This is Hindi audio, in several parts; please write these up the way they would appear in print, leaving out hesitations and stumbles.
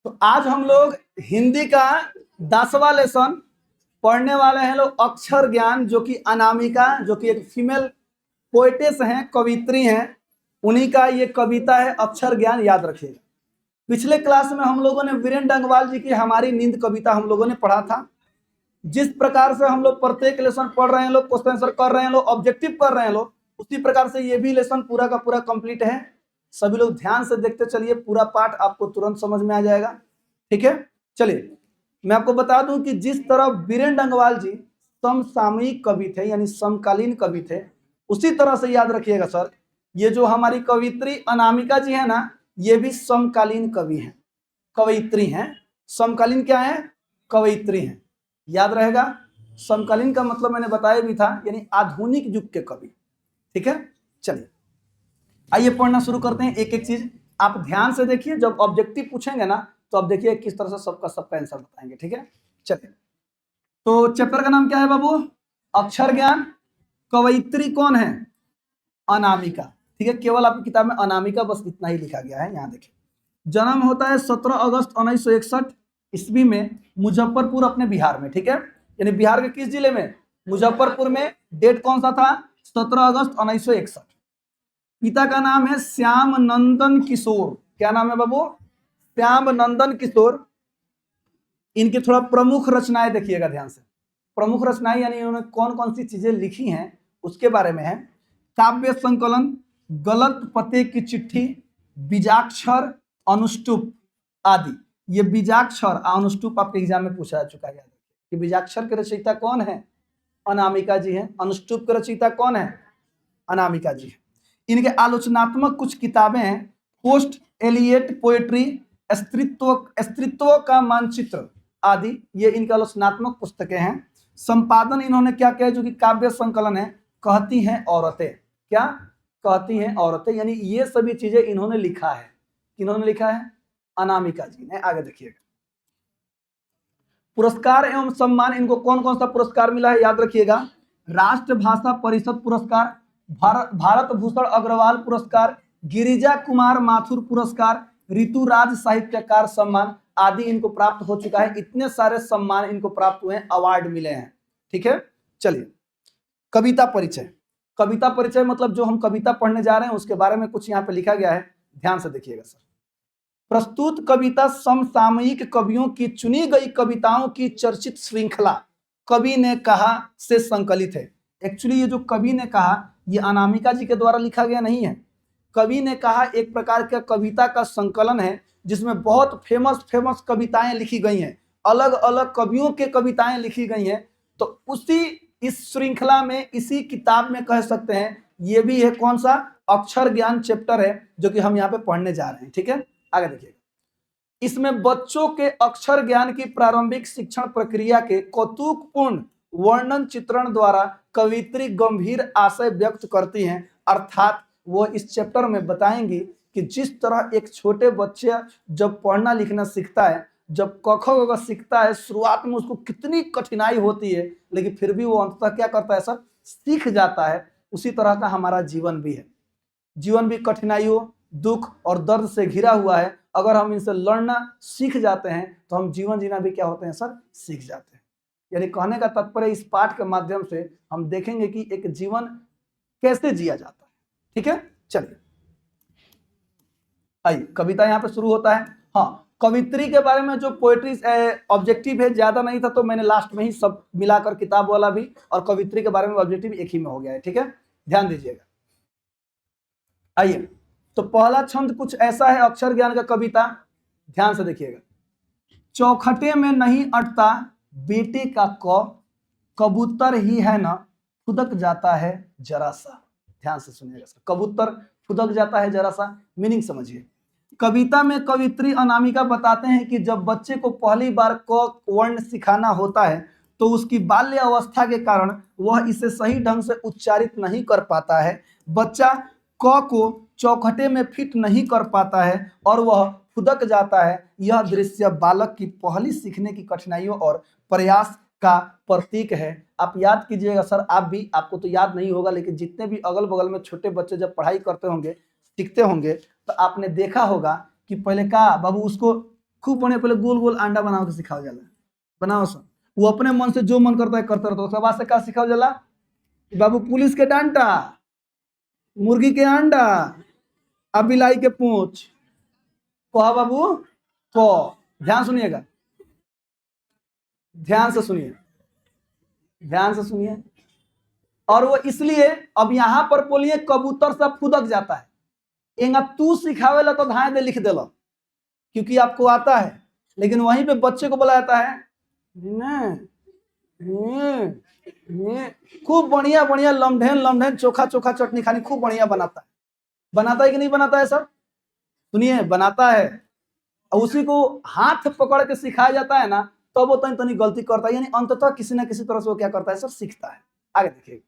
तो आज हम लोग हिंदी का 10वां लेसन पढ़ने वाले हैं लोग अक्षर ज्ञान, जो कि अनामिका, जो कि एक फीमेल पोएटेस हैं, कवित्री हैं, उन्हीं का ये कविता है अक्षर ज्ञान, याद रखिएगा। पिछले क्लास में हम लोगों ने वीरेंद्र डंगवाल जी की हमारी नींद कविता हम लोगों ने पढ़ा था। जिस प्रकार से हम लोग प्रत्येक लेसन पढ़ रहे हैं लोग, क्वेश्चन आंसर कर रहे हैं लोग, ऑब्जेक्टिव कर रहे हैं लोग, उसी प्रकार से ये भी लेसन पूरा का पूरा कंप्लीट है। सभी लोग ध्यान से देखते चलिए, पूरा पाठ आपको तुरंत समझ में आ जाएगा। ठीक है, चलिए मैं आपको बता दूं कि जिस तरह वीरेंद्र डंगवाल जी समसामयिक कवि थे, यानी समकालीन कवि थे, उसी तरह से याद रखिएगा सर, ये जो हमारी कवित्री अनामिका जी है ना, ये भी समकालीन कवि हैं, कवयित्री हैं। समकालीन क्या है? कवयित्री हैं, याद रहेगा। समकालीन का मतलब मैंने बताया भी था, यानी आधुनिक युग के कवि। ठीक है, चलिए आइए पढ़ना शुरू करते हैं। एक एक चीज आप ध्यान से देखिए, जब ऑब्जेक्टिव पूछेंगे ना तो आप देखिए किस तरह से सबका आंसर बताएंगे। ठीक है, चलिए तो चैप्टर का नाम क्या है बाबू? अक्षर ज्ञान। कवयित्री कौन है? अनामिका। ठीक है, केवल आपकी किताब में अनामिका बस इतना ही लिखा गया है। यहाँ देखिए, जन्म होता है 17 अगस्त 1961 ईस्वी में, मुजफ्फरपुर अपने बिहार में। ठीक है, यानी बिहार के किस जिले में? मुजफ्फरपुर में। डेट कौन सा था? 17 अगस्त 1961। पिता का नाम है श्याम नंदन किशोर। क्या नाम है बाबू? श्याम नंदन किशोर। इनकी थोड़ा प्रमुख रचनाएं देखिएगा ध्यान से। प्रमुख रचनाएं यानी इन्होंने कौन कौन सी चीजें लिखी हैं उसके बारे में है। काव्य संकलन, गलत पते की चिट्ठी, बीजाक्षर, अनुष्टुप आदि। ये बीजाक्षर अनुष्टुप आपके एग्जाम में पूछा जा चुका है कि बीजाक्षर के रचयिता कौन है? अनामिका जी हैं। अनुष्टुप के रचयिता कौन है? अनामिका जी है। इनके आलोचनात्मक कुछ किताबें हैं, पोस्ट एलियट पोएट्री, स्त्रीत्व का मानचित्र आदि, ये इनके आलोचनात्मक पुस्तकें हैं। संपादन इन्होंने क्या किया? जो कि काव्य संकलन है, कहती हैं औरतें। क्या कहती हैं औरतें, यानी ये सभी चीजें इन्होंने लिखा है। किन्होंने लिखा है? अनामिका जी ने। आगे देखिएगा, पुरस्कार एवं सम्मान इनको कौन कौन सा पुरस्कार मिला है याद रखिएगा। राष्ट्र भाषा परिषद पुरस्कार, भारत भूषण अग्रवाल पुरस्कार, गिरिजा कुमार माथुर पुरस्कार, ऋतुराज साहित्यकार सम्मान आदि इनको प्राप्त हो चुका है। इतने सारे सम्मान इनको प्राप्त हुए हैं, अवार्ड मिले हैं। ठीक है, चलिए कविता परिचय। कविता परिचय मतलब जो हम कविता पढ़ने जा रहे हैं उसके बारे में कुछ यहाँ पे लिखा गया है, ध्यान से देखिएगा सर। प्रस्तुत कविता समसामयिक कवियों की चुनी गई कविताओं की चर्चित श्रृंखला कवि ने कहा से संकलित है। एक्चुअली ये जो कवि ने कहा, ये अनामिका जी के द्वारा लिखा गया नहीं है। कवि ने कहा एक प्रकार का कविता का संकलन है, जिसमें बहुत फेमस कविताएं लिखी गई हैं, अलग अलग कवियों के कविताएं लिखी गई हैं। तो उसी इस श्रृंखला में, इसी किताब में कह सकते हैं, ये भी है कौन सा? अक्षर ज्ञान चैप्टर है, जो कि हम यहाँ पे पढ़ने जा रहे हैं। ठीक है, आगे देखिएगा। इसमें बच्चों के अक्षर ज्ञान की प्रारंभिक शिक्षण प्रक्रिया के कौतुकपूर्ण वर्णन चित्रण द्वारा कवित्री गंभीर आशय व्यक्त करती हैं। अर्थात वो इस चैप्टर में बताएंगी कि जिस तरह एक छोटे बच्चे जब पढ़ना लिखना सीखता है, जब क ख ग सीखता है, शुरुआत में उसको कितनी कठिनाई होती है, लेकिन फिर भी वो अंततः क्या करता है सर? सीख जाता है। उसी तरह का हमारा जीवन भी है। जीवन भी कठिनाइयों, दुख और दर्द से घिरा हुआ है। अगर हम इनसे लड़ना सीख जाते हैं तो हम जीवन जीना भी क्या होते हैं सर? सीख जाते हैं। यानी कहने का तात्पर्य इस पाठ के माध्यम से हम देखेंगे कि एक जीवन कैसे जिया जाता है। ठीक है, चलिए आइए कविता यहाँ पे शुरू होता है। हाँ, कवित्री के बारे में जो पोएट्री ऑब्जेक्टिव है, ज्यादा नहीं था, तो मैंने लास्ट में ही सब मिलाकर किताब वाला भी और कवित्री के बारे में ऑब्जेक्टिव एक ही में हो गया है। ठीक है, ध्यान दीजिएगा। आइए, तो पहला छंद कुछ ऐसा है अक्षर ज्ञान का कविता, ध्यान से देखिएगा। चौखटे में नहीं अटता बेटे का कबूतर ही है ना फुदक जाता है जरा सा। ध्यान से सुनिएगा सर, कबूतर फुदक जाता है जरा सा, मीनिंग समझिए। कविता में कवित्री अनामिका बताते हैं कि जब बच्चे को पहली बार क वर्ण सिखाना होता है तो उसकी बाल्य अवस्था के कारण वह इसे सही ढंग से उच्चारित नहीं कर पाता है। बच्चा क को चौखटे में फिट नहीं कर पाता है और वह फुदक जाता है। यह दृश्य बालक की पहली सीखने की कठिनाइयों और प्रयास का प्रतीक है। आप याद कीजिएगा सर, आप भी, आपको तो याद नहीं होगा, लेकिन जितने भी अगल बगल में छोटे बच्चे जब पढ़ाई करते होंगे, सीखते होंगे, तो आपने देखा होगा कि पहले का बाबू उसको खूब बढ़िया पहले गोल गोल अंडा बनाओ के सिखाओ जाला, बनाओ सन। वो अपने मन से जो मन करता है करते रहता है। उसके बाद से क्या सिखाओ जाला? बाबू पुलिस के डांटा, मुर्गी के अंडा, अब बिलाई के पूंछ। कहा बाबू को, ध्यान सुनिएगा, ध्यान से सुनिए, ध्यान से सुनिए। और वो इसलिए अब यहां पर बोलिए कबूतर सब फुदक जाता है। एंगा तू सिखावेला तो धाए दे लिख देला क्योंकि आपको आता है, लेकिन वहीं पे बच्चे को बोला जाता है खूब बढ़िया बढ़िया लमढेन लमढेन चोखा चोखा चटनी खानी खूब बढ़िया बनाता है। बनाता है कि नहीं बनाता है सर? सुनिए, बनाता है। और उसी को हाथ पकड़ के सिखाया जाता है ना, तब वो तनी तनी गलती करता है, यानी अंततः किसी ना किसी तरह से वो क्या करता है सर? सीखता है। आगे देखिए,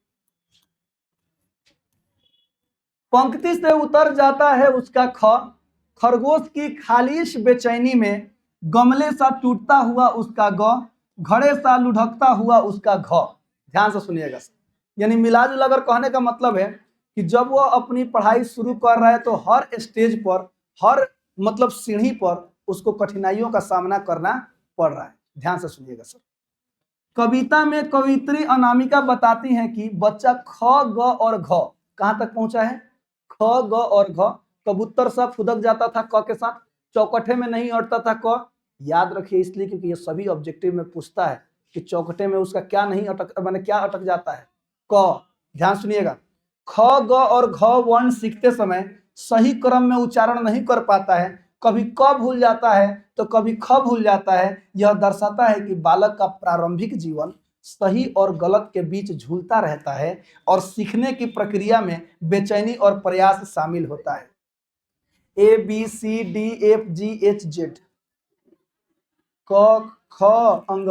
पंक्ति से उतर जाता है उसका ख, खरगोश की खालिश बेचैनी में, गमले सा टूटता हुआ उसका ग, घड़े सा लुढ़कता हुआ उसका घ। ध्यान से सुनिएगा सर, यानी मिला जुला कर कहने का मतलब है कि जब वो अपनी पढ़ाई शुरू कर रहा है तो हर स्टेज पर, हर मतलब सीढ़ी पर उसको कठिनाइयों का सामना करना पड़ रहा है। ध्यान से सुनिएगा सर। कविता में कवित्री अनामिका बताती हैं कि बच्चा ख ग और घ कहां तक पहुंचा है? ख ग और घ। कबूतर सा फुदक जाता था क के साथ, चौकठे में नहीं अटता था क। याद रखिए इसलिए क्योंकि ये सभी ऑब्जेक्टिव में पूछता है कि चौकठे में उसका क्या नहीं अटक, माने क्या अटक जाता है? क। ध्यान सुनिएगा, ख ग और घ वर्ण सीखते समय सही क्रम में उच्चारण नहीं कर पाता है, कभी क भूल जाता है तो कभी ख भूल जाता है। यह दर्शाता है कि बालक का प्रारंभिक जीवन सही और गलत के बीच झूलता रहता है और सीखने की प्रक्रिया में बेचैनी और प्रयास शामिल होता है। A B C D F G H Z, क ख अंग,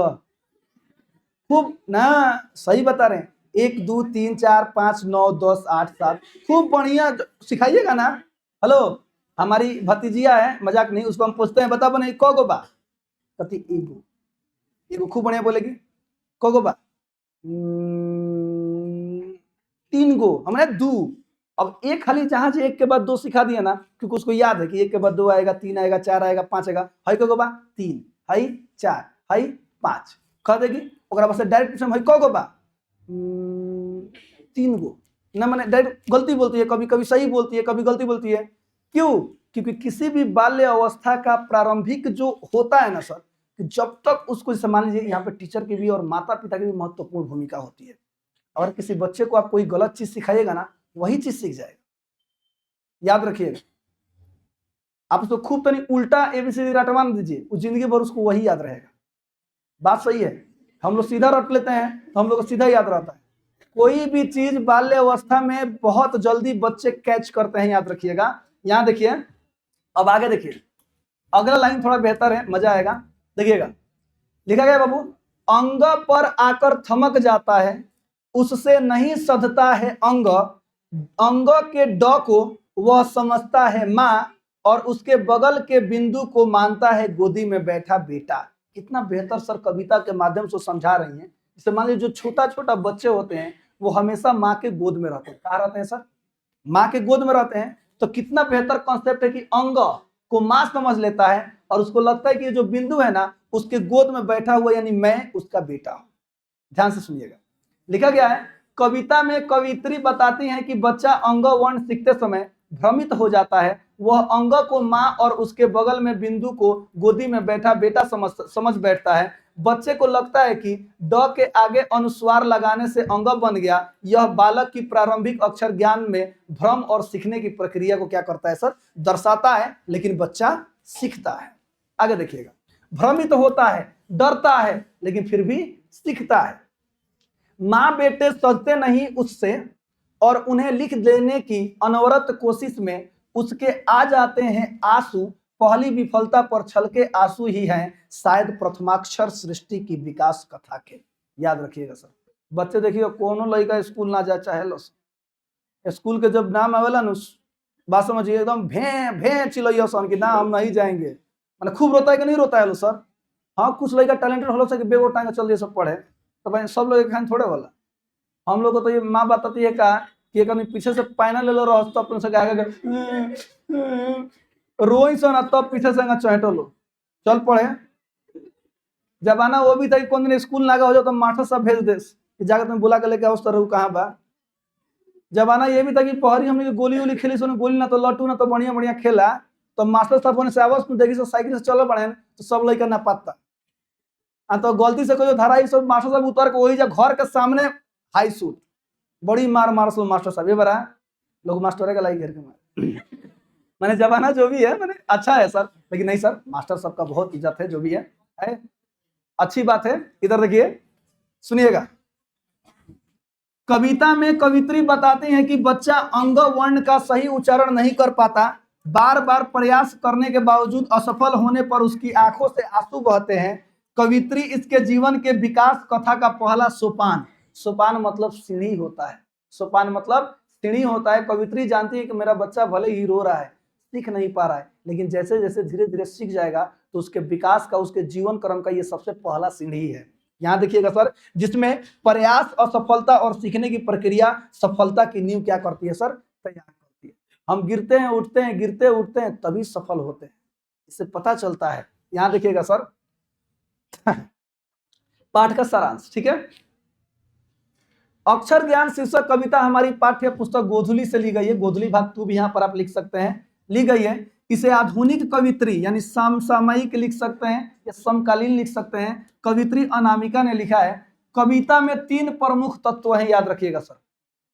खूब ना सही बता रहे हैं। 1 2 3 4 5 9 10 8 7, खूब बढ़िया सिखाइएगा ना। हेलो, हमारी भतीजिया है, मजाक नहीं, उसको हम पूछते हैं बता बने क गो बा, कति एगो, एगो खूब बढ़िया बोलेगी क गो बा, 3 गो, हमने 2। अब एक खाली जहां से एक के बाद 2 सिखा दिया ना, क्योंकि उसको याद है कि 1 के बाद 2 आएगा, 3 आएगा, 4 आएगा, 5 आएगा। हई क गो बा 3, हई 4, हई 5 कह देगी। ओकरा बाद से डायरेक्ट पूछम हई क गो बा, 3 गो ना, माने डायरेक्ट गलती बोलती है, कभी कभी सही बोलती है, कभी गलती बोलती है। क्यों? क्योंकि किसी भी बाल्य अवस्था का प्रारंभिक जो होता है ना सर, कि जब तक उसको, जैसे मान लीजिए यहाँ पे टीचर की भी और माता पिता की भी महत्वपूर्ण भूमिका होती है। अगर किसी बच्चे को आप कोई गलत चीज सिखाइएगा ना, वही चीज सीख जाएगा। याद रखिएगा, आप उसको खूब तनी उल्टा एबीसीडी रटवा दीजिए, उस जिंदगी भर उसको वही याद रहेगा। बात सही है। हम लोग सीधा रट लेते हैं तो हम लोग को सीधा याद रहता है। कोई भी चीज बाल्य अवस्था में बहुत जल्दी बच्चे कैच करते हैं, याद रखिएगा। यहां देखिए, अब आगे देखिए, अगला लाइन थोड़ा बेहतर है, मजा आएगा। देखिएगा, लिखा गया बाबू, अंग पर आकर थमक जाता है, उससे नहीं सधता है अंग, अंग के ड को वह समझता है माँ, और उसके बगल के बिंदु को मानता है गोदी में बैठा बेटा। कितना बेहतर सर कविता के माध्यम से समझा रही हैं। जैसे मान लीजिए जो छोटा छोटा बच्चे होते हैं वो हमेशा माँ के गोद में रहते हैं। कहाँ रहते हैं सर? माँ के गोद में रहते हैं। तो कितना बेहतर कॉन्सेप्ट है कि अंग को माँ समझ लेता है और उसको लगता है कि जो बिंदु है ना, उसके गोद में बैठा हुआ, यानी मैं उसका बेटा हूं। ध्यान से सुनिएगा, लिखा गया है, कविता में कवित्री बताती हैं कि बच्चा अंग वर्ण सीखते समय भ्रमित हो जाता है। वह अंग को माँ और उसके बगल में बिंदु को गोदी में बैठा बेटा समझ बैठता है। बच्चे को लगता है कि ड के आगे अनुस्वार लगाने से अंग बन गया। यह बालक की प्रारंभिक अक्षर ज्ञान में भ्रम और सीखने की प्रक्रिया को क्या करता है सर? दर्शाता है, लेकिन बच्चा सीखता है। आगे देखिएगा, भ्रमित होता है, डरता है, लेकिन फिर भी सीखता है। माँ बेटे सजते नहीं उससे और उन्हें लिख देने की अनवरत कोशिश में उसके आ जाते हैं आंसू। पहली विफलता पर छलके आंसू ही हैं शायद प्रथमाक्षर सृष्टि की विकास कथा के। याद रखिएगा सर, बच्चे देखिए, कोनो लड़का स्कूल ना जा चाहे लो, स्कूल के जब नाम आवेला न, बात समझिए, एकदम भे भे चिल्लाइए सन कि ना हम नहीं जाएंगे। मैंने खूब रोता है कि नहीं रोता है लो सर? हाँ, कुछ लड़का टैलेंटेड हो सके बेगो टांगे चल दिए सब पढ़े, तो भाई सब लोग खान थोड़े वाला। हम लोग को तो ये माँ बताती है का कि एक आदमी पीछे से पैना ले लो रहो तो अपन से आगे रोई सो ना, तब पीछे से चहटो लो, चल पढ़े। जमाना वो भी था कि कौन दिन स्कूल ना गया हो जाओ तो मास्टर साहब भेज दे कि जाकर तुम बुला के लेके आओ तरह कहाँ बा। जमाना ये भी था कि पहरी हमने गोली वोली खेली, सोने गोली ना तो लट्टू ना तो बढ़िया बढ़िया खेला, तो मास्टर साहब होने से आवाज तुम देखी साइकिल से चलो बढ़े तो सब लड़का ना पाता। तो गलती से कोई धारा सब मास्टर साहब उतर के वही घर के सामने हाई सूट बड़ी मार मार सो मास्टर साहब ये बड़ा लोग मास्टर का लाई घेर के मार। मैंने जमाना जो भी है मैंने अच्छा है सर, लेकिन नहीं सर मास्टर साहब का बहुत इज्जत है जो भी है अच्छी बात है। इधर देखिए सुनिएगा, कविता में कवित्री बताते हैं कि बच्चा अंग वर्ण का सही उच्चारण नहीं कर पाता, बार बार प्रयास करने के बावजूद असफल होने पर उसकी आंखों से आंसू बहते हैं। कवित्री इसके जीवन के विकास कथा का पहला सोपान, सोपान मतलब सीढ़ी होता है, सोपान मतलब सीढ़ी होता है। कवित्री जानती है कि मेरा बच्चा भले ही रो रहा है, सीख नहीं पा रहा है, लेकिन जैसे जैसे धीरे धीरे सीख जाएगा तो उसके विकास का, उसके जीवन क्रम का ये सबसे पहला सीढ़ी है। यहां देखिएगा सर, जिसमें प्रयास, असफलता और सीखने की प्रक्रिया सफलता की नींव क्या करती है सर, तैयार करती है। हम गिरते हैं उठते हैं, गिरते उठते हैं तभी सफल होते हैं, इससे पता चलता है। यहां देखिएगा सर पाठ का सारांश, ठीक है। अक्षर ज्ञान शीर्षक कविता हमारी पाठ्य पुस्तक गोधुली से ली गई है। गोधुली भाग 2 भी यहाँ पर आप लिख सकते हैं, ली गई है। इसे आधुनिक कवित्री यानी समसामयिक लिख सकते हैं या समकालीन लिख सकते हैं, कवित्री अनामिका ने लिखा है। कविता में 3 प्रमुख तत्व हैं, याद रखिएगा सर,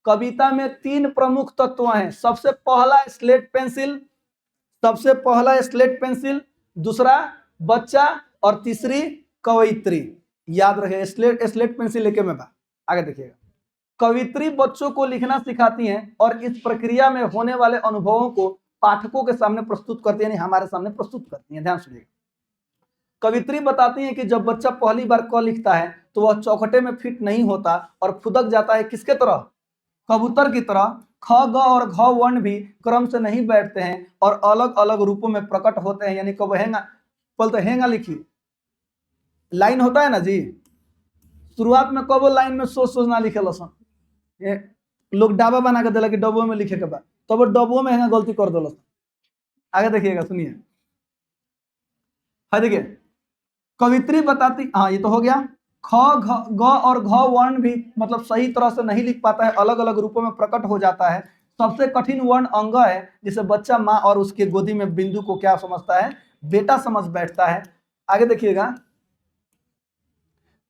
कविता में 3 प्रमुख तत्व हैं। सबसे पहला स्लेट पेंसिल, सबसे पहला स्लेट पेंसिल, दूसरा बच्चा और तीसरी कवित्री। याद रखे स्लेट पेंसिल लेके मैं आगे देखिएगा। कवित्री बच्चों को लिखना सिखाती हैं और इस प्रक्रिया में होने वाले अनुभवों को पाठकों के सामने प्रस्तुत करती है, यानी हमारे सामने प्रस्तुत करती है। ध्यान सुनिएगा, कवित्री बताती है कि जब बच्चा पहली बार क लिखता है तो वह चौखटे में फिट नहीं होता और फुदक जाता है किसके तरह, कबूतर की तरह। ख ग और घ वर्ण भी क्रम से नहीं बैठते हैं और अलग अलग रूपों में प्रकट होते हैं, यानी कब हेंगा बोलते हेंगा लिखिए, लाइन होता है ना जी, शुरुआत में कब लाइन में सोच सोच ना लिखे लसन, लोग डाबा बना के दिला कि डब्बों में लिखे के बाद तो वो डब्बों में गलती कर दो। आगे देखिएगा, सुनिए, हाँ देखिए, कवित्री बताती, हाँ ये तो हो गया। ख ग और घ वर्ण भी मतलब सही तरह से नहीं लिख पाता है, अलग अलग रूपों में प्रकट हो जाता है। सबसे कठिन वर्ण अंग है, जिसे बच्चा माँ और उसके गोदी में बिंदु को क्या समझता है, बेटा समझ बैठता है। आगे देखिएगा,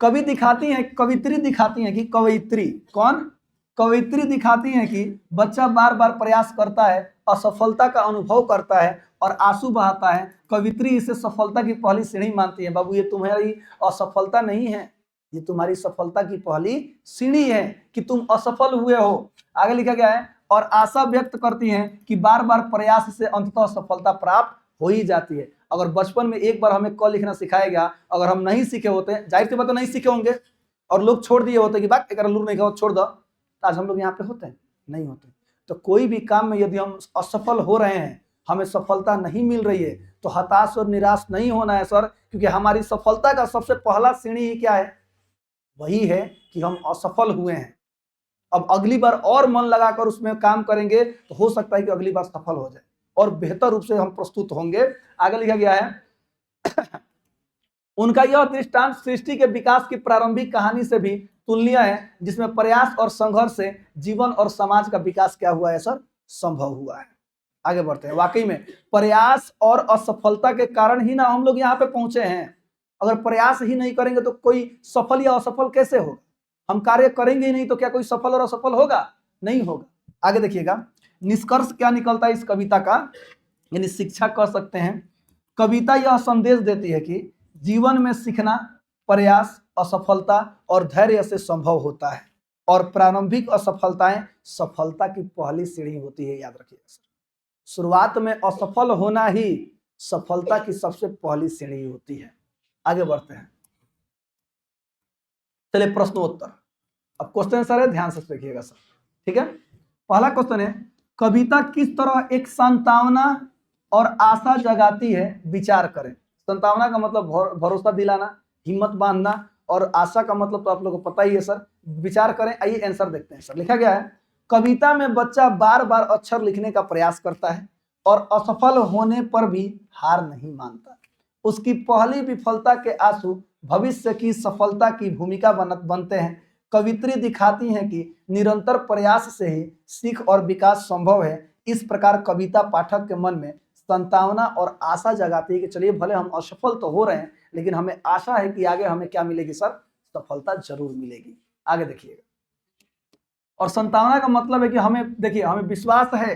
कवि दिखाती है, कवित्री दिखाती है कि कवित्री कौन, कवित्री दिखाती है कि बच्चा बार बार प्रयास करता है, असफलता का अनुभव करता है और आंसू बहाता है। कवित्री इसे सफलता की पहली सीढ़ी मानती है। बाबू ये तुम्हारी असफलता नहीं है, ये तुम्हारी सफलता की पहली सीढ़ी है कि तुम असफल हुए हो। आगे लिखा गया है, और आशा व्यक्त करती है कि बार बार प्रयास से अंततः सफलता प्राप्त हो ही जाती है। अगर बचपन में एक बार हमें क लिखना सिखाया गया, अगर हम नहीं सीखे होते, जाहिर सी बात है नहीं सीखे होंगे और लोग छोड़ दिए होते कि बात एक लूर नहीं खाओ छोड़ दो, तो आज हम लोग यहाँ पे होते हैं, नहीं होते। तो कोई भी काम में यदि हम असफल हो रहे हैं, हमें सफलता नहीं मिल रही है, तो हताश और निराश नहीं होना है सर, क्योंकि हमारी सफलता का सबसे पहला सीढ़ी ही क्या है, वही है कि हम असफल हुए हैं। अब अगली बार और मन लगाकर उसमें काम करेंगे तो हो सकता है कि अगली बार सफल हो जाए और बेहतर रूप से हम प्रस्तुत होंगे। आगे लिखा गया है उनका यह दृष्टांत सृष्टि के विकास की प्रारंभिक कहानी से भी तुलनीय है, जिसमें प्रयास और संघर्ष से जीवन और समाज का विकास क्या हुआ है सर, संभव हुआ है। आगे बढ़ते हैं, वाकई में प्रयास और असफलता के कारण ही ना हम लोग यहाँ पे पहुंचे हैं। अगर प्रयास ही नहीं करेंगे तो कोई सफल या असफल कैसे होगा, हम कार्य करेंगे ही नहीं तो क्या कोई सफल और असफल होगा, नहीं होगा। आगे देखिएगा, निष्कर्ष क्या निकलता है इस कविता का, यानी शिक्षा कह सकते हैं। कविता यह संदेश देती है कि जीवन में सीखना, प्रयास, असफलता और धैर्य से संभव होता है और प्रारंभिक असफलताएं सफलता की पहली सीढ़ी होती है। याद रखिएगा, शुरुआत में असफल होना ही सफलता की सबसे पहली सीढ़ी होती है। आगे बढ़ते हैं, चलिए प्रश्नोत्तर। अब क्वेश्चन सर है, ध्यान से देखिएगा सर, ठीक है। पहला क्वेश्चन है, कविता किस तरह एक सांत्वना और आशा जगाती है, विचार करें। सांत्वना का मतलब भरोसा दिलाना, हिम्मत बांधना, और आशा का मतलब तो आप लोगों को पता ही है सर, विचार करें। आइए आंसर देखते हैं सर। लिखा गया है, कविता में बच्चा बार बार अक्षर लिखने का प्रयास करता है और असफल होने पर भी हार नहीं मानता। उसकी पहली विफलता के आंसू भविष्य की सफलता की भूमिका बनते हैं। कवित्री दिखाती हैं कि निरंतर प्रयास से ही सीख और विकास संभव है। इस प्रकार कविता पाठक के मन में संतावना और आशा जगाती है कि चलिए भले हम असफल तो हो रहे हैं, लेकिन हमें आशा है कि आगे हमें क्या मिलेगी सर, सफलता जरूर मिलेगी। आगे देखिएगा। और संतावना का मतलब है कि हमें देखिए, हमें विश्वास है,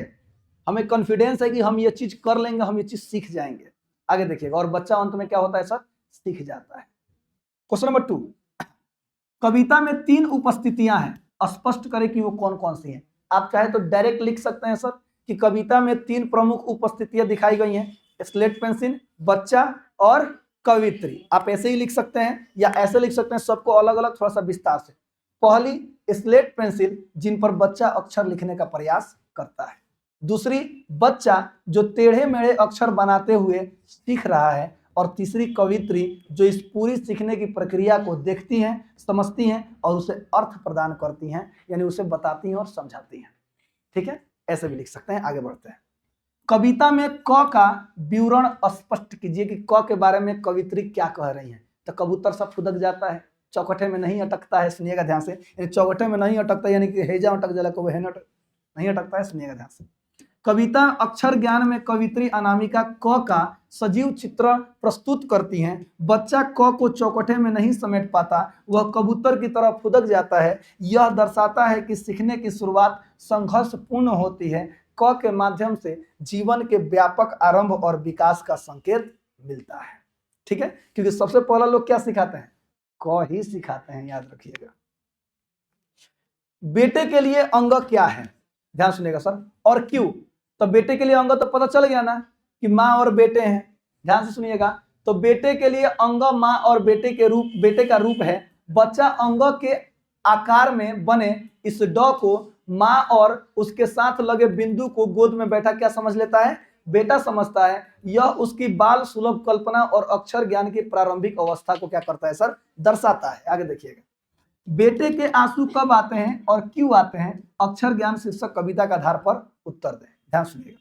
हमें कॉन्फिडेंस है कि हम ये चीज कर लेंगे, हम ये चीज सीख जाएंगे। आगे देखिएगा। और बच्चा अंत में क्या होता है सर, सीख जाता है। क्वेश्चन नंबर 2, कविता में 3 उपस्थितियां हैं, स्पष्ट करें कि वो कौन कौन सी हैं। आप चाहे तो डायरेक्ट लिख सकते हैं सर कि कविता में 3 प्रमुख उपस्थितियां दिखाई गई हैं, स्लेट पेंसिल, बच्चा और कवित्री। आप ऐसे ही लिख सकते हैं या ऐसे लिख सकते हैं, सबको अलग अलग थोड़ा सा विस्तार से। पहली स्लेट पेंसिल, जिन पर बच्चा अक्षर लिखने का प्रयास करता है। दूसरी बच्चा, जो टेढ़े मेढ़े अक्षर बनाते हुए सीख रहा है। और तीसरी कवित्री, जो इस पूरी सीखने की प्रक्रिया को देखती हैं, समझती हैं और उसे अर्थ प्रदान करती हैं, यानी उसे बताती हैं और समझाती हैं। ठीक है, ऐसे भी लिख सकते हैं। आगे बढ़ते हैं। कविता में क का विवरण स्पष्ट कीजिए कि क के बारे में कवित्री क्या कह रही है। तो कबूतर सब फुदक जाता है, चौकटे में नहीं अटकता है, सुनिएगा ध्यान से। यानी चौकटे में नहीं अटकता, यानी कि हेजा अटक जाला को वह नहीं अटकता है, सुनिएगा ध्यान से। कविता अक्षर ज्ञान में कवित्री अनामिका क का सजीव चित्र प्रस्तुत करती हैं। बच्चा क को चौकटे में नहीं समेट पाता, वह कबूतर की तरह फुदक जाता है। यह दर्शाता है कि सीखने की शुरुआत संघर्षपूर्ण होती है। क के माध्यम से जीवन के व्यापक आरंभ और विकास का संकेत मिलता है। ठीक है, क्योंकि सबसे पहला लोग क्या सिखाते हैं, क ही सिखाते हैं, याद रखिएगा। बेटे के लिए अंग क्या है, ध्यान सुनिएगा सर, और क्यों। तो बेटे के लिए अंग तो पता चल गया ना कि माँ और बेटे हैं, ध्यान से सुनिएगा। तो बेटे के लिए अंग माँ और बेटे का रूप है। बच्चा अंग के आकार में बने इस ड को माँ और उसके साथ लगे बिंदु को गोद में बैठा क्या समझ लेता है, बेटा समझता है। यह उसकी बाल सुलभ कल्पना और अक्षर ज्ञान की प्रारंभिक अवस्था को क्या करता है सर, दर्शाता है। आगे देखिएगा। बेटे के आंसू कब आते हैं और क्यों आते हैं, अक्षर ज्ञान शीर्षक कविता के आधार पर उत्तर दें। ध्यान सुनिएगा।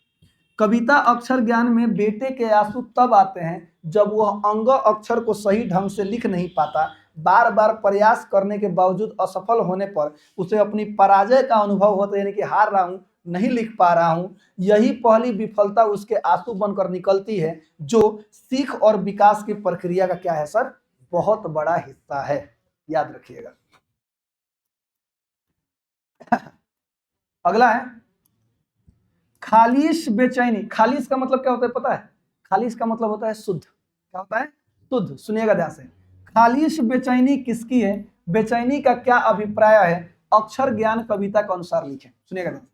कविता अक्षर ज्ञान में बेटे के आंसू तब आते हैं जब वह अंग अक्षर को सही ढंग से लिख नहीं पाता। बार बार प्रयास करने के बावजूद असफल होने पर उसे अपनी पराजय का अनुभव होता है, यानी कि हार रहा हूं, नहीं लिख पा रहा हूं। यही पहली विफलता उसके आंसू बनकर निकलती है, जो सीख और विकास की प्रक्रिया का क्या है सर, बहुत बड़ा हिस्सा है। याद रखिएगा। अगला है खालिश बेचैनी। खालिश का मतलब क्या होता है पता है, खालिश का मतलब होता है शुद्ध। क्या होता है, शुद्ध। सुनिएगा ध्यान से। खालिश बेचैनी किसकी है, बेचैनी का क्या अभिप्राय है, अक्षर ज्ञान कविता के अनुसार लिखें। सुनिएगा ध्यान से।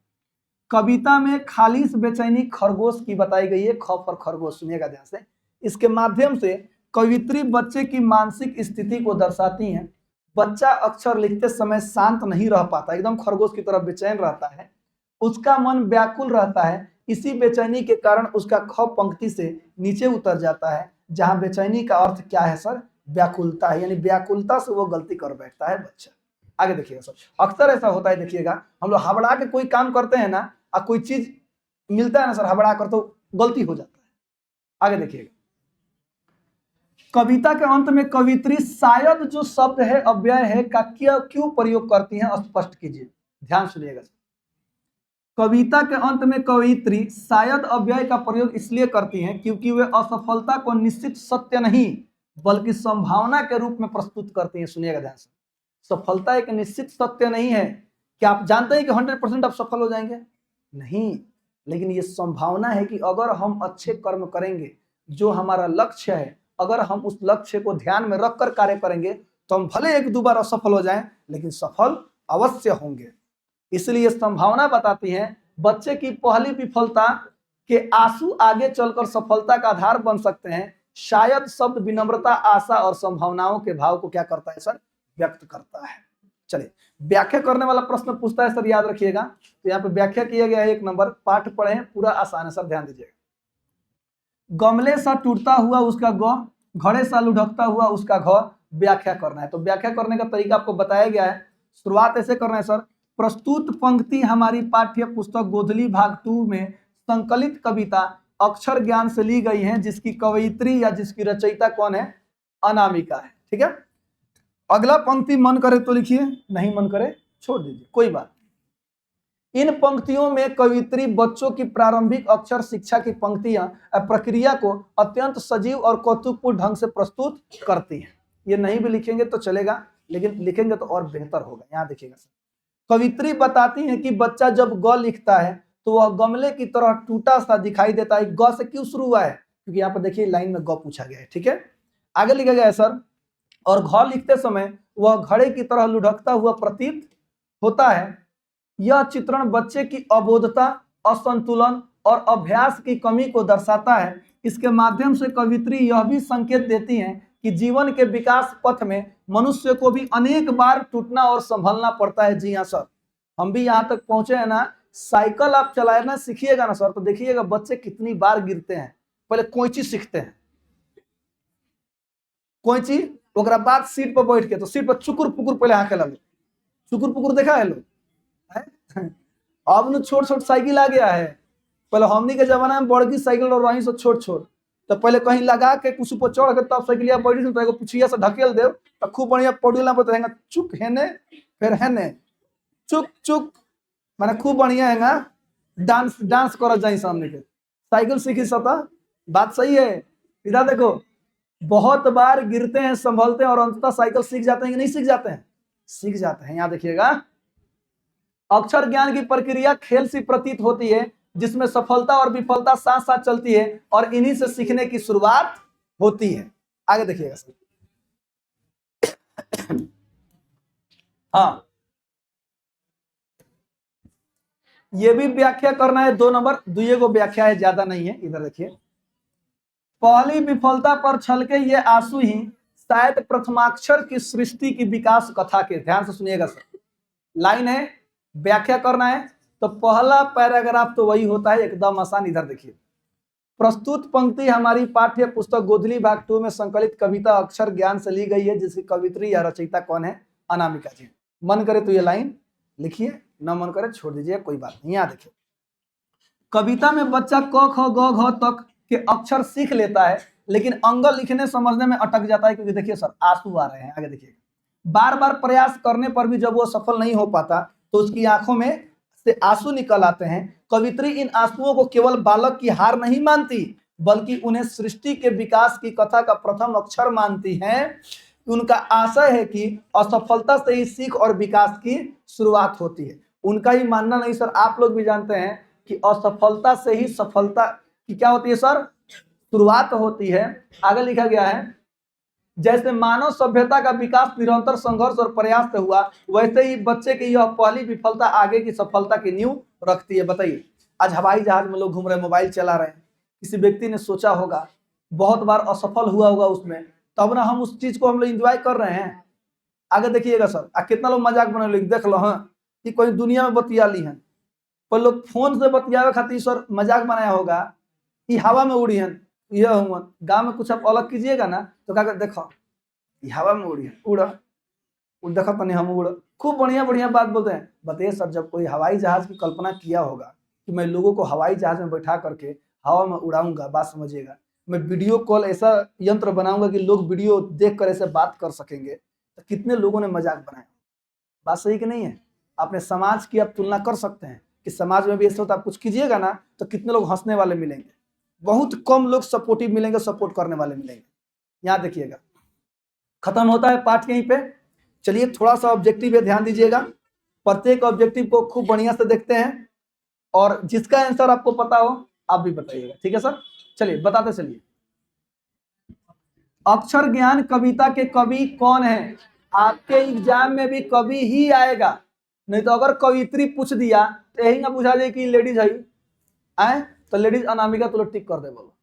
कविता में खालिश बेचैनी खरगोश की बताई गई है, ख पर खरगोश। सुनिएगा ध्यान से। इसके माध्यम से कवित्री बच्चे की मानसिक स्थिति को दर्शाती हैं। बच्चा अक्षर लिखते समय शांत नहीं रह पाता, एकदम खरगोश की तरह बेचैन रहता है, उसका मन व्याकुल रहता है। इसी बेचैनी के कारण उसका ख पंक्ति से नीचे उतर जाता है, जहां बेचैनी का अर्थ क्या है सर, व्याकुलता है, यानी व्याकुलता से वो गलती कर बैठता है बच्चा। आगे देखिएगा सर, अक्सर ऐसा होता है, देखिएगा हम लोग हबड़ा के कोई काम करते हैं ना, और कोई चीज मिलता है ना सर हबड़ा कर, तो गलती हो जाता है। आगे देखिएगा। कविता के अंत में कवित्री शायद जो शब्द है अव्यय है का क्यों प्रयोग करती हैं, स्पष्ट कीजिए। ध्यान सुनिएगा। कविता के अंत में कवित्री शायद अव्यय का प्रयोग इसलिए करती हैं क्योंकि वे असफलता को निश्चित सत्य नहीं बल्कि संभावना के रूप में प्रस्तुत करती हैं। सुनिएगा ध्यान से। सफलता एक निश्चित सत्य नहीं है। क्या आप जानते हैं कि 100% आप सफल हो जाएंगे? नहीं, लेकिन ये संभावना है कि अगर हम अच्छे कर्म करेंगे, जो हमारा लक्ष्य है, अगर हम उस लक्ष्य को ध्यान में रखकर कार्य करेंगे तो हम भले एक दो बार असफल हो जाएं, लेकिन सफल अवश्य होंगे। इसलिए संभावना बताती है बच्चे की पहली विफलता के आंसू आगे चलकर सफलता का आधार बन सकते हैं। शायद शब्द विनम्रता, आशा और संभावनाओं के भाव को क्या करता है सर, व्यक्त करता है। चलिए, व्याख्या करने वाला प्रश्न पूछता है सर, याद रखिएगा। तो यहाँ पे व्याख्या किया गया है, 1 नंबर। पाठ पढ़े, पूरा आसान है सर, ध्यान दीजिएगा। गमले सा टूटता हुआ उसका ग, घड़े सा लुढ़कता हुआ उसका घ। व्याख्या करना है। तो व्याख्या करने का तरीका आपको बताया गया है। शुरुआत ऐसे करना है सर, प्रस्तुत पंक्ति हमारी पाठ्य पुस्तक गोधली भाग 2 में संकलित कविता अक्षर ज्ञान से ली गई हैं, जिसकी कवयित्री या जिसकी रचयिता कौन है? अनामिका है। ठीक है, अगला पंक्ति मन करे तो लिखिए, नहीं मन करे छोड़ दीजिए, कोई बात। इन पंक्तियों में कवित्री बच्चों की प्रारंभिक अक्षर शिक्षा की पंक्तियां प्रक्रिया को अत्यंत सजीव और कौतुकपूर्ण ढंग से प्रस्तुत करती हैं। ये नहीं भी लिखेंगे तो चलेगा, लेकिन लिखेंगे तो और बेहतर होगा। यहाँ देखिएगा, कवित्री बताती हैं कि बच्चा जब ग लिखता है तो वह गमले की तरह टूटा सा दिखाई देता है। ग से क्यों शुरू हुआ है? क्योंकि यहाँ पर देखिए लाइन में ग पूछा गया है। ठीक है, आगे लिखा गया है सर, और घ लिखते समय वह घड़े की तरह लुढ़कता हुआ प्रतीत होता है। यह चित्रण बच्चे की अबोधता, असंतुलन और अभ्यास की कमी को दर्शाता है। इसके माध्यम से कवित्री यह भी संकेत देती हैं कि जीवन के विकास पथ में मनुष्य को भी अनेक बार टूटना और संभलना पड़ता है। जी हाँ सर, हम भी यहाँ तक पहुंचे हैं ना। साइकिल आप चलाना सीखिएगा ना सर, तो देखिएगा बच्चे कितनी बार गिरते हैं। पहले कोंची सीखते हैं, कोंची, ओकरा बाद सीट पर बैठ के, तो सीट पर चुकुर पुकुर पहले हाँके लगे। चुकुर पुकुर देखा है लोग? अब न छोट छोट साइकिल आ गया है। पहले हमनी के जमाना में बड़की साइकिल और वहीं से छोट छोट, तो पहले कहीं लगा के कुछ ऊपर चढ़ के तब साइकिलिया बैठी, तो एगो पिछिया से ढकेल दे तो खूब बढ़िया पौड़ीला बताएंगे, चुक हेने फिर हेने, चुक चुक, माने खूब बढ़िया है डांस डांस कर जाए सामने के। साइकिल सीखी सता, बात सही है। इधर देखो, बहुत बार गिरते हैं, संभलते हैं और अंततः साइकिल सीख जाते हैं कि नहीं सीख जाते हैं? सीख जाते हैं। यहाँ देखिएगा, अक्षर ज्ञान की प्रक्रिया खेल सी प्रतीत होती है, जिसमें सफलता और विफलता साथ साथ चलती है और इन्हीं से सीखने की शुरुआत होती है। आगे देखिएगा सर। हाँ, ये भी व्याख्या करना है, 2 नंबर, दुए को व्याख्या है, ज्यादा नहीं है। इधर देखिए, पहली विफलता पर छलके ये आंसू ही शायद प्रथमाक्षर की सृष्टि की विकास कथा के। ध्यान से सुनिएगा सर, लाइन है, व्याख्या करना है, तो पहला पैराग्राफ तो वही होता है, एकदम आसान। इधर देखिए, प्रस्तुत पंक्ति हमारी पाठ्य पुस्तक गोधली भाग 2 में संकलित कविता अक्षर ज्ञान से ली गई है, जिसकी कवित्री या रचयिता कौन है? अनामिका जी। मन करे तो ये लाइन लिखिए, न मन करे छोड़ दीजिए, कोई बात नहीं। यहाँ देखिए, कविता में बच्चा क ख ग घ तक के अक्षर सीख लेता है, लेकिन अंग लिखने समझने में अटक जाता है। क्योंकि देखिए सर, आंसू आ रहे हैं। आगे देखिए, बार बार प्रयास करने पर भी जब वो सफल नहीं हो पाता तो उसकी आंखों में से आंसू निकल आते हैं। कवित्री इन आंसुओं को केवल बालक की हार नहीं मानती, बल्कि उन्हें सृष्टि के विकास की कथा का प्रथम अक्षर मानती हैं। उनका आशय है कि असफलता से ही सीख और विकास की शुरुआत होती है। उनका ही मानना नहीं सर, आप लोग भी जानते हैं कि असफलता से ही सफलता की क्या होती है सर? शुरुआत होती है। आगे लिखा गया है, जैसे मानव सभ्यता का विकास निरंतर संघर्ष और प्रयास से हुआ, वैसे ही बच्चे की यह पहली विफलता आगे की सफलता की नींव रखती है। बताइए, आज हवाई जहाज में लोग घूम रहे हैं, मोबाइल चला रहे हैं, किसी व्यक्ति ने सोचा होगा, बहुत बार असफल हुआ होगा उसमें, तब ना हम उस चीज को हम लोग इंजॉय कर रहे हैं। आगे देखिएगा सर, कितना लोग मजाक बना लोग, देख लो हाँ कि कोई दुनिया में बतिया ली है, पर लोग फोन से बतियावे खातिर सर मजाक बनाया होगा कि हवा में उड़ी है। यह हुआ गाँव में कुछ आप अलग कीजिएगा ना, तो क्या देखो हवा में उड़ी है, उड़ा देखो तो नहीं हम उड़, खूब बढ़िया बढ़िया बात बोलते हैं। बताइए सर, जब कोई हवाई जहाज की कल्पना किया होगा कि मैं लोगों को हवाई जहाज में बैठा करके हवा में उड़ाऊंगा, बात समझिएगा, मैं वीडियो कॉल ऐसा यंत्र बनाऊंगा कि लोग वीडियो देख कर ऐसे बात कर सकेंगे, तो कितने लोगों ने मजाक बनाया। बात सही कि नहीं है? अपने समाज की आप तुलना कर सकते हैं कि समाज में भी ऐसा होता है, आप कुछ कीजिएगा ना तो कितने लोग हंसने वाले मिलेंगे, बहुत कम लोग सपोर्टिव मिलेंगे, सपोर्ट करने वाले मिलेंगे। यहाँ देखिएगा, खत्म होता है पाठ यहीं पे। चलिए थोड़ा सा ऑब्जेक्टिव है, ध्यान दीजिएगा, प्रत्येक ऑब्जेक्टिव को खूब बढ़िया से देखते हैं, और जिसका आंसर आपको पता हो आप भी बताइएगा। ठीक है सर, चलिए बताते चलिए। अक्षर ज्ञान कविता के कवि कौन है? आपके एग्जाम में भी कवि ही आएगा, नहीं तो अगर कवित्री पूछ दिया तो यही ना पूछा जाए कि लेडीज है आए, तो लेडीज अनामिका तो टिक कर दे। बोलो,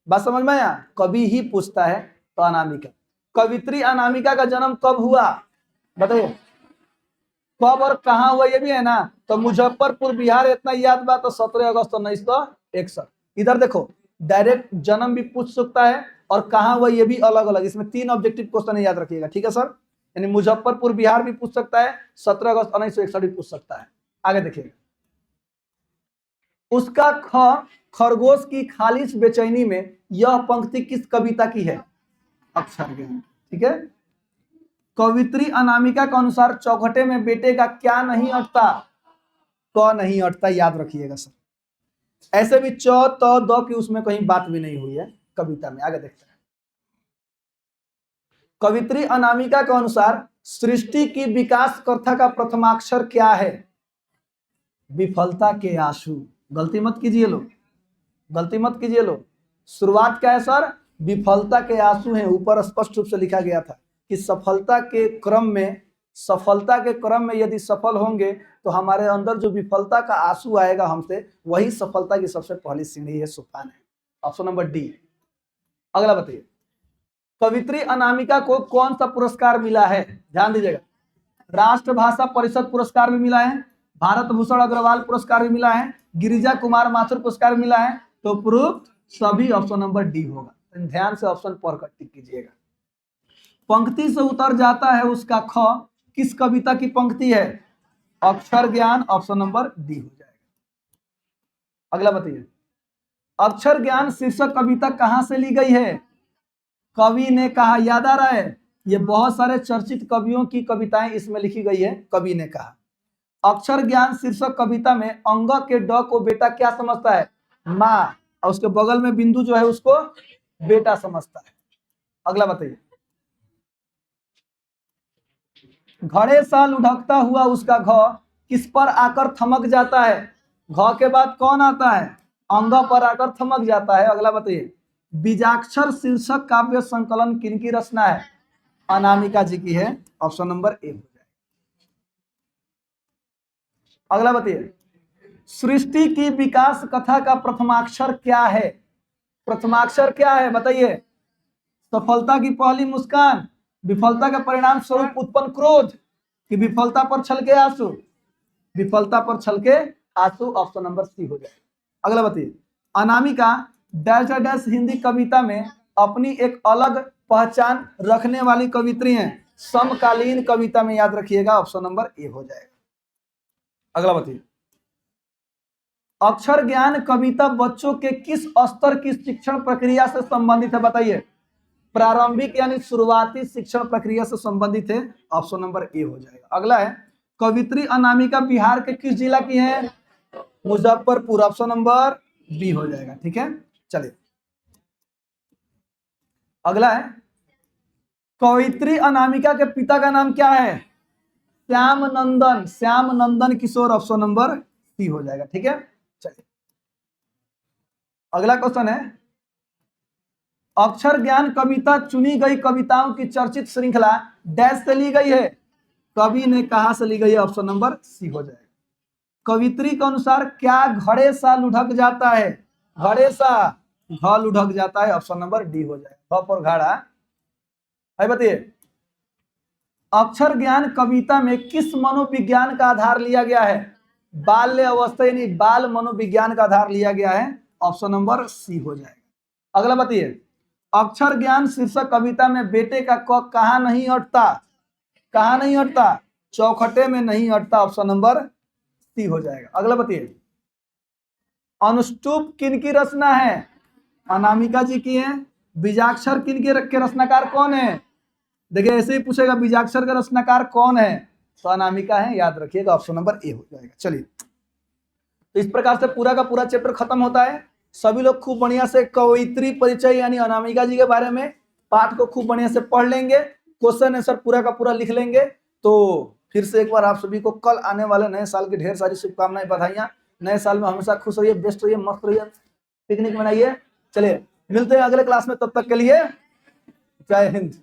बात समझ में आया? कवि ही पूछता है तो अनामिका। कवित्री अनामिका का जन्म कब हुआ बताइए? कब और कहाँ हुआ ये भी है ना, तो मुजफ्फरपुर बिहार, इतना याद बात, तो 17 अगस्त 1961। इधर देखो, डायरेक्ट जन्म भी पूछ सकता है और कहाँ हुआ ये भी अलग अलग। इसमें 3 ऑब्जेक्टिव क्वेश्चन याद रखिएगा। ठीक है सर, यानी मुजफ्फरपुर बिहार भी पूछ सकता है, 17 अगस्त 1961 भी पूछ सकता है। आगे देखिएगा, उसका ख खरगोश की खालिश बेचैनी में, यह पंक्ति किस कविता की है? अक्षर ज्ञान। ठीक है। कवित्री अनामिका के अनुसार चौखटे में बेटे का क्या नहीं अटता? क नहीं अटता, याद रखिएगा सर। ऐसे भी च त द की उसमें कहीं बात भी नहीं हुई है कविता में। आगे देखते हैं। कवित्री अनामिका के अनुसार सृष्टि की विकास कथा का प्रथमाक्षर क्या है? विफलता के आंसू। गलती मत कीजिए लोग, गलती मत कीजिए लोग। शुरुआत क्या है सर? विफलता के आंसू हैं। ऊपर स्पष्ट रूप से लिखा गया था कि सफलता के क्रम में यदि सफल होंगे तो हमारे अंदर जो विफलता का आंसू आएगा हमसे, वही सफलता की सबसे पहली सीढ़ी है, सोपान है। Option number D. अगला बताइए, कवित्री अनामिका को कौन सा पुरस्कार मिला है? ध्यान दीजिएगा। राष्ट्रभाषा परिषद पुरस्कार भी मिला है, भारत भूषण अग्रवाल पुरस्कार भी मिला है, गिरिजा कुमार माथुर पुरस्कार मिला है। तो प्रूफ सभी ऑप्शन नंबर डी होगा। ध्यान से ऑप्शन पढ़कर टिक कीजिएगा। पंक्ति से उतर जाता है उसका ख, किस कविता की पंक्ति है? अक्षर ज्ञान। ऑप्शन नंबर डी हो जाएगा। अगला बताइए, अक्षर ज्ञान शीर्षक कविता कहां से ली गई है? कवि ने कहा। याद आ रहा है? ये बहुत सारे चर्चित कवियों की कविताएं इसमें लिखी गई है। कवि ने कहा। अक्षर ज्ञान शीर्षक कविता में अंग के ड को बेटा क्या समझता है? माँ। और उसके बगल में बिंदु जो है उसको बेटा समझता है। अगला बताइए, घड़े सा लुढ़कता हुआ उसका घ किस पर आकर थमक जाता है? घ के बाद कौन आता है? अंग पर आकर थमक जाता है। अगला बताइए, बीजाक्षर शीर्षक काव्य संकलन किनकी रचना है? अनामिका जी की है। ऑप्शन नंबर ए हो जाए। अगला बताइए, सृष्टि की विकास कथा का प्रथमाक्षर क्या है? प्रथमाक्षर क्या है बताइए? सफलता की पहली मुस्कान, विफलता का परिणाम स्वरूप उत्पन्न क्रोध, कि विफलता पर छलके आंसू? विफलता पर छलके आंसू। ऑप्शन नंबर सी हो जाए। अगला बताइए, अनामिका डैश डैश हिंदी कविता में अपनी एक अलग पहचान रखने वाली कवित्री हैं। समकालीन कविता में याद रखिएगा। ऑप्शन नंबर ए हो जाएगा। अगला बताइए, अक्षर ज्ञान कविता बच्चों के किस स्तर की शिक्षण प्रक्रिया से संबंधित है? बताइए। प्रारंभिक यानी शुरुआती शिक्षण प्रक्रिया से संबंधित है। ऑप्शन नंबर ए हो जाएगा। अगला है, कवित्री अनामिका बिहार के किस जिला की है? मुजफ्फरपुर। ऑप्शन नंबर बी हो जाएगा। ठीक है, चलिए अगला है, कवित्री अनामिका के पिता का नाम क्या है? श्याम नंदन। श्याम नंदन किशोर। ऑप्शन नंबर सी हो जाएगा। ठीक है, चलिए अगला क्वेश्चन है, अक्षर ज्ञान कविता चुनी गई कविताओं की चर्चित श्रृंखला डैश से ली गई है? कवि ने कहा से ली गई है। ऑप्शन नंबर सी हो जाएगा। कवित्री के अनुसार क्या घड़े सा लुढ़क जाता है? घड़े सा घ लुढ़क जाता है। ऑप्शन नंबर डी हो जाएगा। घ पर घड़ा है। बताइए, अक्षर ज्ञान कविता में किस मनोविज्ञान का आधार लिया गया है? बाल्य अवस्था यानी बाल मनोविज्ञान का आधार लिया गया है। ऑप्शन नंबर सी हो जाएगा। अगला बताइए, अक्षर ज्ञान शीर्षक कविता में बेटे का क कहां नहीं अटता? कहां नहीं अटता? चौखटे में नहीं अटता। ऑप्शन नंबर सी हो जाएगा। अगला बताइए, अनुष्टुप किनकी रचना है? अनामिका जी की है। बीजाक्षर किनके के रचनाकार कौन है? देखिए ऐसे ही पूछेगा बीजाक्षर का रचनाकार कौन है, तो अनामिका है। याद रखिएगा। ऑप्शन नंबर ए हो जाएगा। चलिए, तो इस प्रकार से पूरा का पूरा चैप्टर खत्म होता है। सभी लोग खूब बढ़िया से कवित्री परिचय यानी अनामिका जी के बारे में पाठ को खूब बढ़िया से पढ़ लेंगे, क्वेश्चन आंसर पूरा का पूरा लिख लेंगे। तो फिर से एक बार आप सभी को कल आने वाले नए साल की ढेर सारी शुभकामनाएं, बधाइयां। नए साल में हमेशा खुश रहिए, बेस्ट रहिए, मस्त रहिए, पिकनिक मनाइए। चलिए मिलते हैं अगले क्लास में, तब तक के लिए जय हिंद।